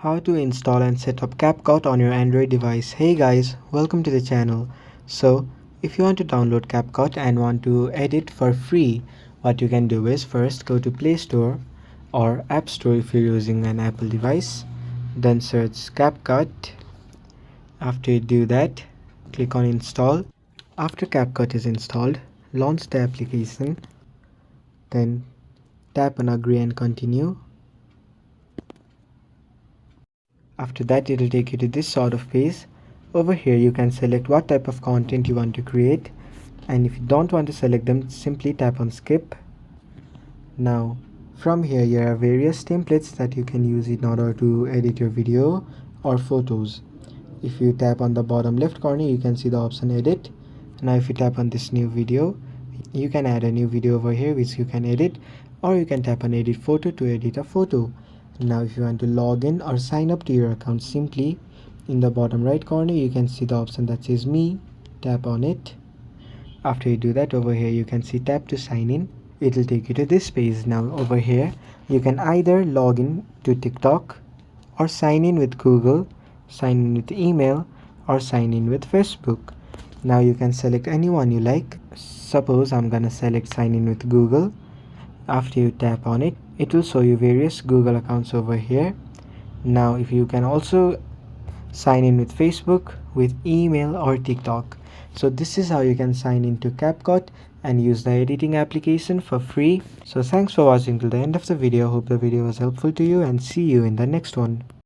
How to install and set up CapCut on your Android device. Hey guys, welcome to the channel. So if you want to download CapCut and want to edit for free, what you can do is first go to Play Store or App Store if you're using an Apple device, then search CapCut. After you do that, click on install. After CapCut is installed, launch the application, then tap on agree and continue. After that, it will take you to this sort of page. Over here you can select what type of content you want to create, and if you don't want to select them, simply tap on skip. Now from here you have various templates that you can use in order to edit your video or photos. If you tap on the bottom left corner, you can see the option edit. Now if you tap on this new video, you can add a new video over here which you can edit, or you can tap on edit photo to edit a photo. Now if you want to log in or sign up to your account, simply in the bottom right corner you can see the option that says me. Tap on it. After you do that, over here you can see tap to sign in. It will take you to this page. Now over here you can either log in to TikTok, or sign in with Google, sign in with email, or sign in with Facebook. Now you can select any one you like. Suppose I'm gonna select sign in with Google. After you tap on it, it will show you various Google accounts over here. Now if you can also sign in with Facebook, with email, or TikTok. So this is how you can sign into CapCut and use the editing application for free. So thanks for watching till the end of the video. Hope the video was helpful to you, and see you in the next one.